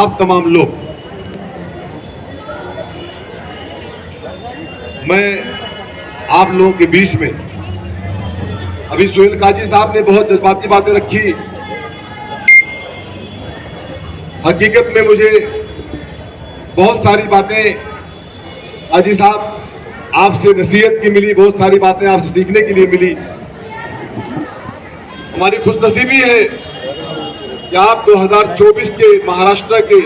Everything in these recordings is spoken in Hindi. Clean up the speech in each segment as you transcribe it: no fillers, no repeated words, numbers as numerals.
आप तमाम लोग, मैं आप लोगों के बीच में, अभी सुहेल काजी साहब ने बहुत जज्बाती बातें रखी। हकीकत में मुझे बहुत सारी बातें काजी साहब आपसे नसीहत की मिली, बहुत सारी बातें आपसे सीखने के लिए मिली। हमारी खुशनसीबी है कि आप 2024 के महाराष्ट्र के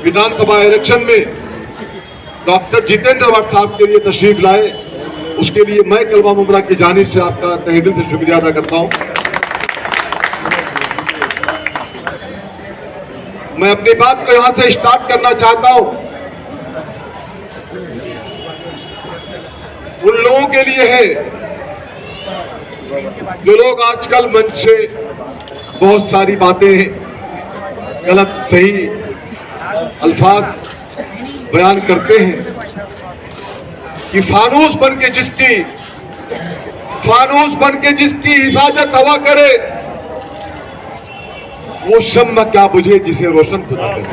विधानसभा इलेक्शन में डॉक्टर जितेंद्र अवार्ड साहब के लिए तशरीफ लाए। उसके लिए मैं कलवा मुमरा की जानिब से आपका तहे दिल से शुक्रिया अदा करता हूं। मैं अपनी बात को यहां से स्टार्ट करना चाहता हूं उन लोगों के लिए है जो लोग आजकल मंच से बहुत सारी बातें गलत सही अल्फाज बयान करते हैं कि फानूस बन के जिसकी हिफाजत हवा करे, वो शम्मा क्या बुझे जिसे रोशन खुदा करे।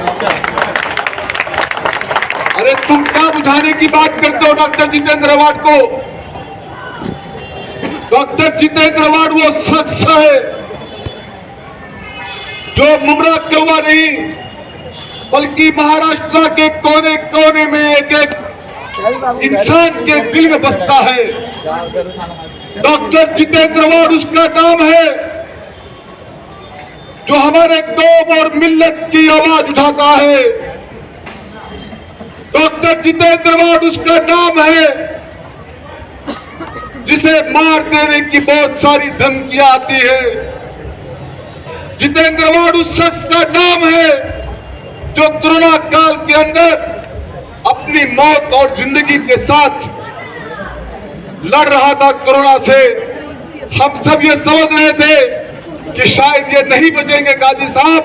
अरे तुम क्या बुझाने की बात करते हो डॉक्टर जितेंद्र अवार्ड को? डॉक्टर जितेंद्र अवार्ड वो शख्स है जो मुमरा कलवा नहीं बल्कि महाराष्ट्र के कोने कोने में एक एक इंसान के दिल में बसता है। डॉक्टर जितेंद्र अवार्ड उसका नाम है जो हमारे कौम और मिल्लत की आवाज उठाता है। डॉक्टर जितेंद्र अवार्ड उसका नाम है जिसे मार देने की बहुत सारी धमकियां आती है। जितेंद्र अवार्ड उस शख्स का नाम है जो कोरोना काल के अंदर अपनी मौत और जिंदगी के साथ लड़ रहा था कोरोना से। हम सब ये समझ रहे थे कि शायद ये नहीं बचेंगे काजी साहब,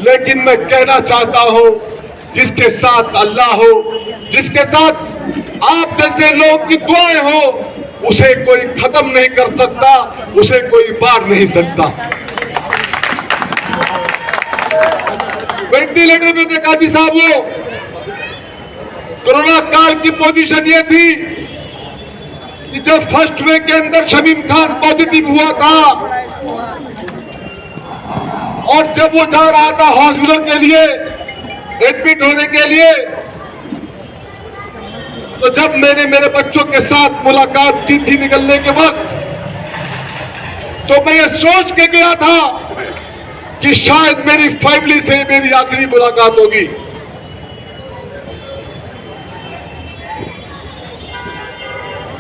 लेकिन मैं कहना चाहता हूं जिसके साथ अल्लाह हो, जिसके साथ आप जैसे लोग की दुआएं हो, उसे कोई खत्म नहीं कर सकता, उसे कोई मार नहीं सकता। वेंटिलेटर में थे काजी साहब। वो कोरोना काल की पोजीशन ये थी कि जब फर्स्ट वेव के अंदर शमीम खान पॉजिटिव हुआ था और जब वो जा रहा था हॉस्पिटल के लिए एडमिट होने के लिए, तो जब मैंने मेरे बच्चों के साथ मुलाकात की थी निकलने के वक्त, तो मैं ये सोच के गया था कि शायद मेरी फैमिली से मेरी आखिरी मुलाकात होगी।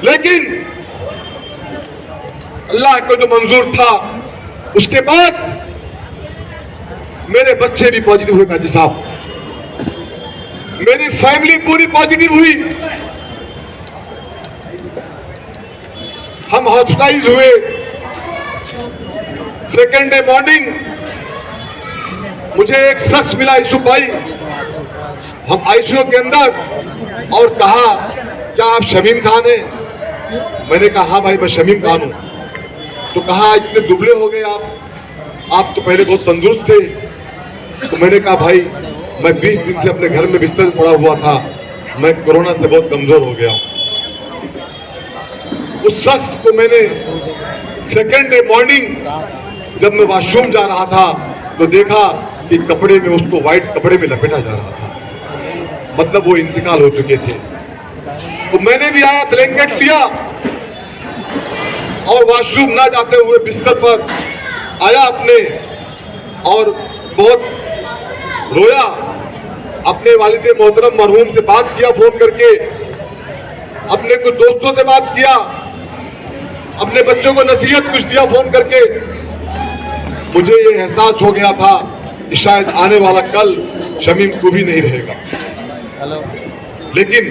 लेकिन अल्लाह को जो मंजूर था, उसके बाद मेरे बच्चे भी पॉजिटिव हुए काजी साहब, मेरी फैमिली पूरी पॉजिटिव हुई। हम हॉस्पिटलाइज हुए। सेकेंड डे मॉर्निंग मुझे एक शख्स मिला, यूसुफ भाई, हम आईसीयू के अंदर, और कहा क्या आप शमीम खान हैं? मैंने कहा हाँ भाई मैं शमीम खान हूं। तो कहा इतने दुबले हो गए आप तो पहले बहुत तंदुरुस्त थे। तो मैंने कहा भाई मैं 20 दिन से अपने घर में बिस्तर में पड़ा हुआ था, मैं कोरोना से बहुत कमजोर हो गया हूं। उस शख्स को मैंने सेकेंड डे मॉर्निंग जब मैं वॉशरूम जा रहा था तो देखा कि कपड़े में, उसको व्हाइट कपड़े में लपेटा जा रहा था, मतलब वो इंतकाल हो चुके थे। तो मैंने भी आया, ब्लैंकेट लिया और वॉशरूम ना जाते हुए बिस्तर पर आया अपने, और बहुत रोया। अपने वालिद मोहतरम मरहूम से बात किया फोन करके, अपने कुछ दोस्तों से बात किया, अपने बच्चों को नसीहत कुछ दिया फोन करके। मुझे ये एहसास हो गया था कि शायद आने वाला कल शमीम को भी नहीं रहेगा। लेकिन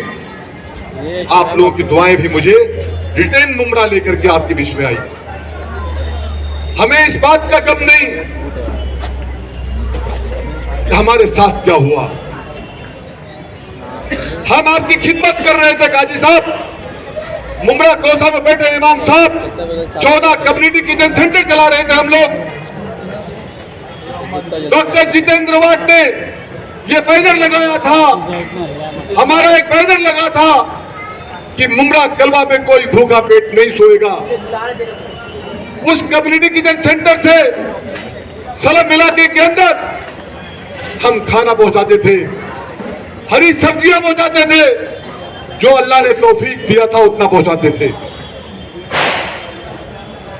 आप लोगों की दुआएं भी मुझे रिटर्न मुमरा लेकर के आपके बीच में आई। हमें इस बात का गम नहीं कि हमारे साथ क्या हुआ। हम आपकी खिदमत कर रहे थे काजी साहब। मुमरा कोसा में बैठे इमाम साहब 14 कम्युनिटी किचन सेंटर चला रहे थे हम लोग। डॉक्टर जितेंद्र वाड ने ये बैनर लगाया था, हमारा एक बैनर लगा था कि मुमरा कलवा में कोई भूखा पेट नहीं सोएगा। उस कम्युनिटी किचन सेंटर से सलम इलाके के अंदर हम खाना पहुंचाते थे, हरी सब्जियां पहुंचाते थे, जो अल्लाह ने तौफीक दिया था उतना पहुंचाते थे।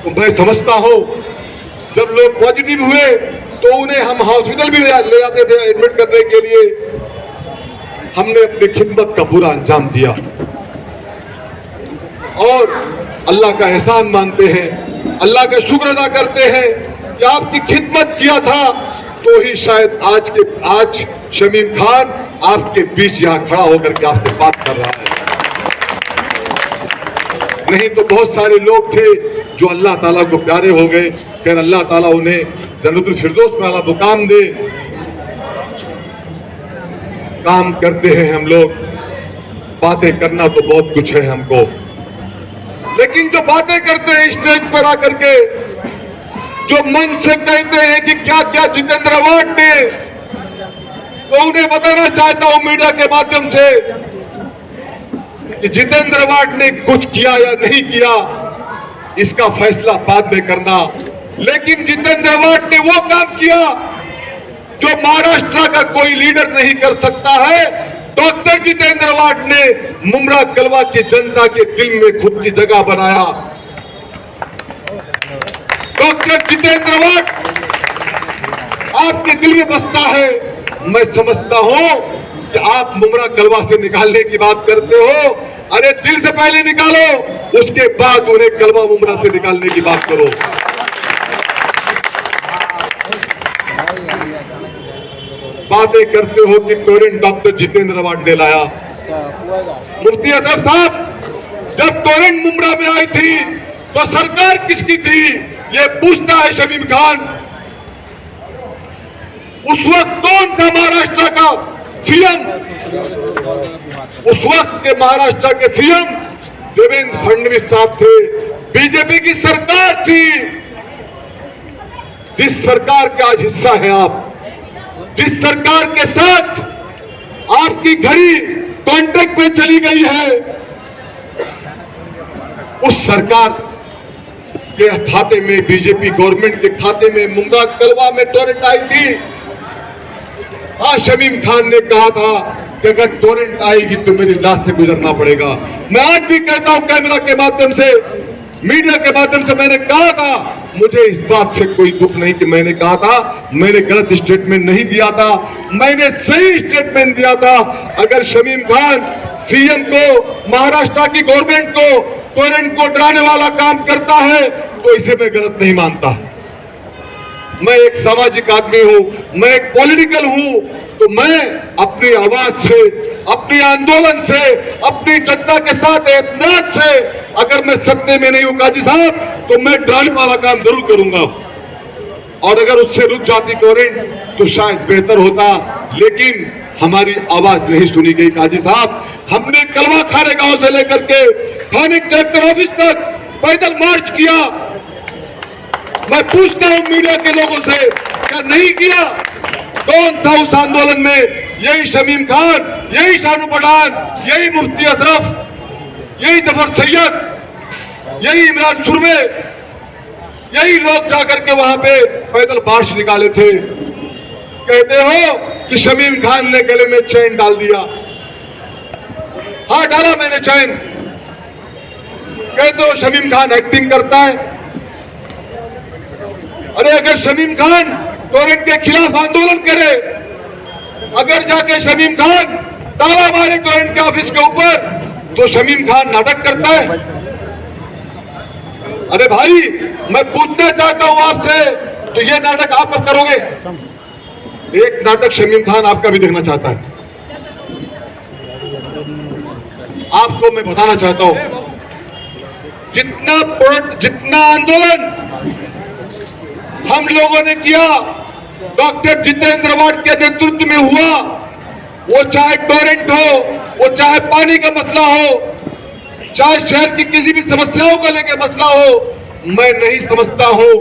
तो मैं समझता हूं जब लोग पॉजिटिव हुए तो उन्हें हम हॉस्पिटल भी ले जाते थे एडमिट करने के लिए। हमने अपनी खिदमत का पूरा अंजाम दिया और अल्लाह का एहसान मानते हैं, अल्लाह का शुक्र अदा करते हैं कि आपकी खिदमत किया था तो ही शायद आज शमीम खान आपके बीच यहां खड़ा होकर के आपसे बात कर रहा है। नहीं तो बहुत सारे लोग थे जो अल्लाह ताला को प्यारे हो गए, फिर अल्लाह ताला उन्हें जन्नतुल फिरदौस में आला मुकाम दे। काम करते हैं हम लोग, बातें करना तो बहुत कुछ है हमको, लेकिन जो बातें करते हैं स्टेज पर आकर के, जो मन से कहते हैं कि क्या क्या जितेंद्र वाड ने, तो उन्हें बताना चाहता हूं मीडिया के माध्यम से कि जितेंद्र वाड ने कुछ किया या नहीं किया इसका फैसला बाद में करना, लेकिन जितेंद्र वाड ने वो काम किया जो महाराष्ट्र का कोई लीडर नहीं कर सकता है। डॉक्टर जितेंद्र वाड ने मुमरा कलवा की जनता के दिल में खुद की जगह बनाया। डॉक्टर जितेंद्र वाड आपके दिल में बसता है। मैं समझता हूं कि आप मुमरा कलवा से निकालने की बात करते हो, अरे दिल से पहले निकालो, उसके बाद उन्हें कलवा मुमरा से निकालने की बात करो। बातें करते हो कि टोरेंट डॉक्टर जितेंद्र वाड ने लाया। मुफ्ती अशरफ साहब जब टोरेंट मुमरा में आई थी तो सरकार किसकी थी ये पूछता है शमीम खान। उस वक्त कौन था महाराष्ट्र का सीएम? उस वक्त के महाराष्ट्र के सीएम देवेंद्र फडणवीस साहब थे। बीजेपी की सरकार थी, जिस सरकार का आज हिस्सा है आप, जिस सरकार के साथ आपकी घड़ी कॉन्ट्रैक्ट में चली गई है, उस सरकार के खाते में, बीजेपी गवर्नमेंट के खाते में मुमरा कलवा में टोरेंट आई थी। आज शमीम खान ने कहा था कि अगर टोरेंट आएगी तो मेरी लाश से गुजरना पड़ेगा। मैं आज भी कहता हूं कैमरा के माध्यम से, मीडिया के माध्यम से, मैंने कहा था, मुझे इस बात से कोई दुख नहीं कि मैंने कहा था, मैंने गलत स्टेटमेंट नहीं दिया था, मैंने सही स्टेटमेंट दिया था। अगर शमीम खान सीएम को, महाराष्ट्र की गवर्नमेंट को टोरेंट को डराने वाला काम करता है तो इसे मैं गलत नहीं मानता। मैं एक सामाजिक आदमी हूं, मैं एक पॉलिटिकल हूं, तो मैं अपनी आवाज से, अपने आंदोलन से, अपनी जनता के साथ एतमाद से, अगर मैं सत्ते में नहीं हूं काजी साहब तो मैं डराने वाला काम जरूर करूंगा। और अगर उससे रुक जाती टोरेंट तो शायद बेहतर होता, लेकिन हमारी आवाज नहीं सुनी गई काजी साहब। हमने कलवा खाने गांव से लेकर के थाने कलेक्टर ऑफिस तक पैदल मार्च किया। मैं पूछता हूं मीडिया के लोगों से, क्या नहीं किया? कौन था उस आंदोलन में? यही शमीम खान, यही शानू पठान, यही मुफ्ती अशरफ, यही जफर सैयद, यही इमरान सुरमे, यही लोग जाकर के वहां पे पैदल मार्च निकाले थे। कहते हो कि शमीम खान ने गले में चैन डाल दिया। हाँ, डाला मैंने चैन। कहते हो शमीम खान एक्टिंग करता है। अरे अगर शमीम खान टोरेंट के खिलाफ आंदोलन करे, अगर जाके शमीम खान ताला मारे टोरेंट के ऑफिस के ऊपर, तो शमीम खान नाटक करता है। अरे भाई, मैं पूछना चाहता हूं आपसे, तो ये नाटक आप कब करोगे? एक नाटक शमीम खान आपका भी देखना चाहता है। आपको मैं बताना चाहता हूं, जितना आंदोलन हम लोगों ने किया डॉक्टर जितेंद्र वाड के नेतृत्व में हुआ, वो चाहे टोरेंट हो, वो चाहे पानी का मसला हो, चाहे शहर की किसी भी समस्याओं को लेकर मसला हो, मैं नहीं समझता हूं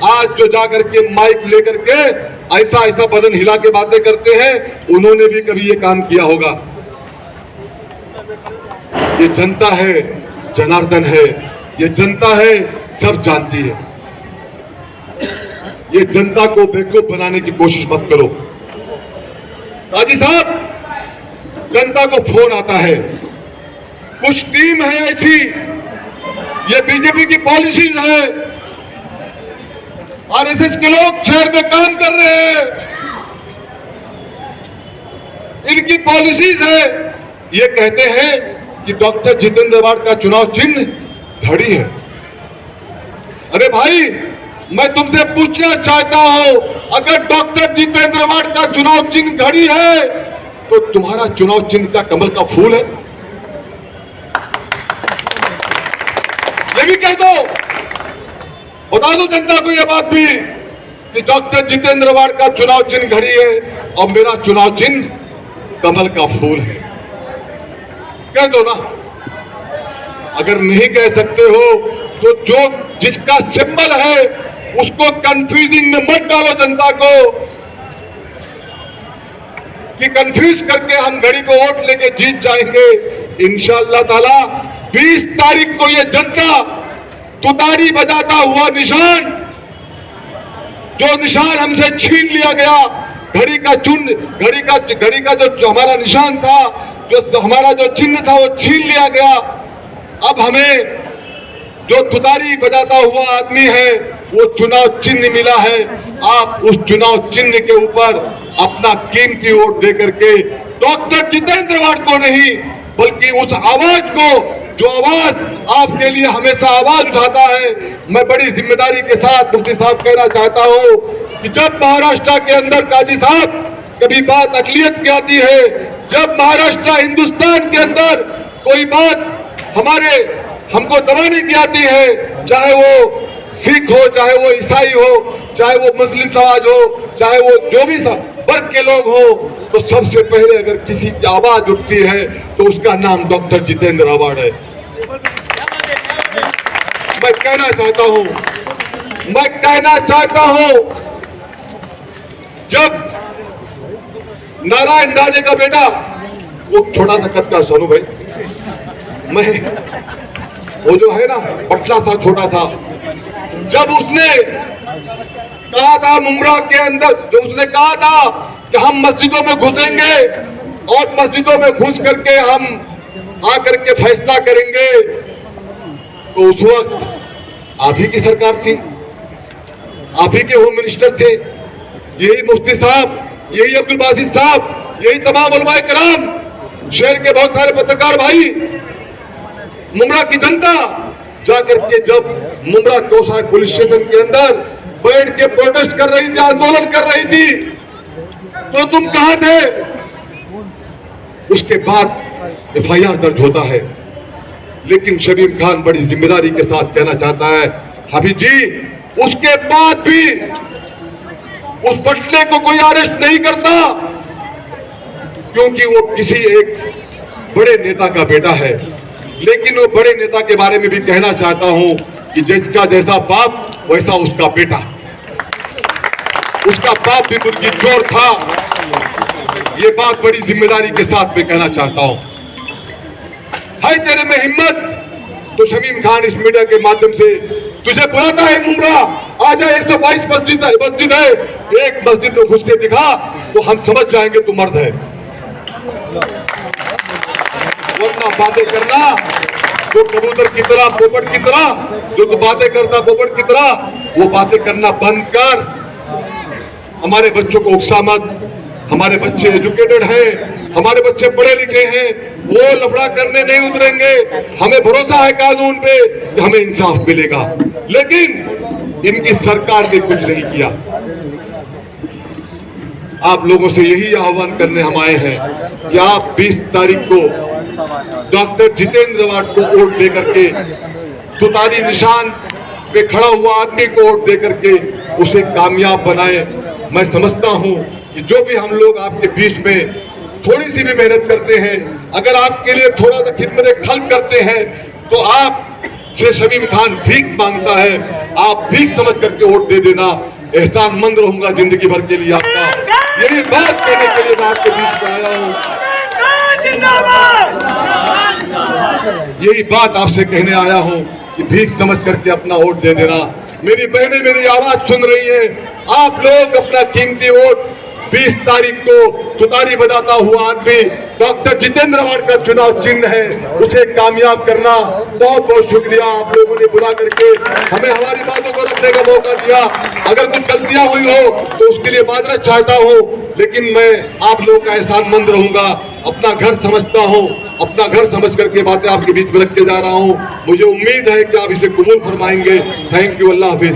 आज जो जाकर के माइक लेकर के ऐसा ऐसा बदन हिला के बातें करते हैं, उन्होंने भी कभी ये काम किया होगा। ये जनता है, जनार्दन है, ये जनता है, सब जानती है। ये जनता को बेवकूफ बनाने की कोशिश मत करो। काजी साहब, जनता को फोन आता है, कुछ टीम है ऐसी, ये बीजेपी की पॉलिसीज है, आरएसएस के लोग शहर में काम कर रहे हैं, इनकी पॉलिसीज है। ये कहते हैं कि डॉक्टर जितेंद्र अवार्ड का चुनाव चिन्ह घड़ी है। अरे भाई, मैं तुमसे पूछना चाहता हूं, अगर डॉक्टर जितेंद्र अवार्ड का चुनाव चिन्ह घड़ी है तो तुम्हारा चुनाव चिन्ह का कमल का फूल है? ये भी कह दो, बता दो जनता को यह बात भी कि डॉक्टर जितेंद्र अवार्ड का चुनाव चिन्ह घड़ी है और मेरा चुनाव चिन्ह कमल का फूल है। कह दो ना। अगर नहीं कह सकते हो तो जो जिसका सिंबल है उसको कंफ्यूजिंग में मत डालो जनता को कि कंफ्यूज करके हम घड़ी को वोट लेके जीत जाएंगे। इंशाअल्लाह ताला 20 तारीख को ये जनता तुतारी बजाता हुआ निशान, जो निशान हमसे छीन लिया गया, घड़ी का जो हमारा निशान था, जो हमारा जो चिन्ह था, वो छीन लिया गया। अब हमें जो तुतारी बजाता हुआ आदमी है वो चुनाव चिन्ह मिला है। आप उस चुनाव चिन्ह के ऊपर अपना कीमती वोट देकर के डॉक्टर जितेंद्र अवार्ड को नहीं बल्कि उस आवाज को, जो आवाज आपके लिए हमेशा आवाज उठाता है। मैं बड़ी जिम्मेदारी के साथ मुफ्ती साहब कहना चाहता हूं कि जब महाराष्ट्र के अंदर काजी साहब कभी बात अकलियत की आती है, जब महाराष्ट्र हिंदुस्तान के अंदर कोई बात हमको दबाने की आती है, चाहे वो सिख हो, चाहे वो ईसाई हो, चाहे वो मुस्लिम समाज हो, चाहे वो जो भी वर्ग के लोग हो, तो सबसे पहले अगर किसी की आवाज उठती है तो उसका नाम डॉक्टर जितेंद्र अवार्ड है। मैं कहना चाहता हूं, जब नारायण राणे का बेटा, वो छोटा सा कद का सोनू भाई, वो जो है ना पतला सा छोटा सा, जब उसने कहा था मुमरा के अंदर, जो उसने कहा था कि हम मस्जिदों में घुसेंगे और मस्जिदों में घुस करके हम आकर के फैसला करेंगे, तो उस वक्त आप ही की सरकार थी, आप ही के होम मिनिस्टर थे, यही मुफ्ती साहब, यही अब्दुल बासित साहब, यही तमाम उलमाए कराम, शहर के बहुत सारे पत्रकार भाई, मुमरा की जनता जाकर के जब मुमरा कोसा पुलिस स्टेशन के अंदर बैठ के प्रोटेस्ट कर रही थी, आंदोलन कर रही थी, तो तुम कहां थे? उसके बाद एफआईआर दर्ज होता है, लेकिन शमीम खान बड़ी जिम्मेदारी के साथ कहना चाहता है, हाफिज जी, उसके बाद भी उस बटले को कोई अरेस्ट नहीं करता, क्योंकि वो किसी एक बड़े नेता का बेटा है। लेकिन वो बड़े नेता के बारे में भी कहना चाहता हूं कि जिसका जैसा बाप वैसा उसका बेटा, उसका बाप भी मुर्गी चोर था। ये बात बड़ी जिम्मेदारी के साथ मैं कहना चाहता हूं। है तेरे में हिम्मत तो शमीम खान इस मीडिया के माध्यम से तुझे बुलाता है मुमरा, आजा, 122 मस्जिद है, एक मस्जिद में घुस के दिखा तो हम समझ जाएंगे तू मर्द है। वरना बातें करना तो कबूतर की तरह, पोपट की तरह, जो तू बातें करता पोपट की तरह, वो बातें करना बंद कर। हमारे बच्चों को उकसा मत। हमारे बच्चे एजुकेटेड हैं, हमारे बच्चे पढ़े लिखे हैं, वो लफड़ा करने नहीं उतरेंगे। हमें भरोसा है कानून पे कि हमें इंसाफ मिलेगा, लेकिन इनकी सरकार ने कुछ नहीं किया। आप लोगों से यही आह्वान करने हम आए हैं कि आप 20 तारीख को डॉक्टर जितेंद्र अवार्ड को वोट देकर के, तुतारी निशान पे खड़ा हुआ आदमी को वोट देकर के उसे कामयाब बनाए। मैं समझता हूं कि जो भी हम लोग आपके बीच में थोड़ी सी भी मेहनत करते हैं, अगर आपके लिए थोड़ा सा खिदमत खल्क करते हैं, तो आप से शमीम खान भीख मांगता है, आप भीख समझ करके वोट दे देना। एहसानमंद रहूंगा जिंदगी भर के लिए आपका। यही बात कहने के लिए मैं आपके बीच में आया हूं, यही बात आपसे कहने आया हूं कि भीख समझ करके अपना वोट दे देना। मेरी बहनें मेरी आवाज सुन रही हैं, आप लोग अपना कीमती वोट 20 तारीख को तुतारी बजाता हुआ आदमी डॉक्टर जितेंद्र अवार्ड का चुनाव चिन्ह है, उसे कामयाब करना। बहुत बहुत शुक्रिया आप लोगों ने बुला करके हमें हमारी बातों को रखने का मौका दिया। अगर कुछ गलतियां हुई हो तो उसके लिए माजरत चाहता हूं, लेकिन मैं आप लोगों का एहसानमंद रहूंगा। अपना घर समझता हूं, अपना घर समझ करके बातें आपके बीच में रख के जा रहा हूं। मुझे उम्मीद है कि आप इसे कबूल फरमाएंगे। Thank you, Allah Hafiz.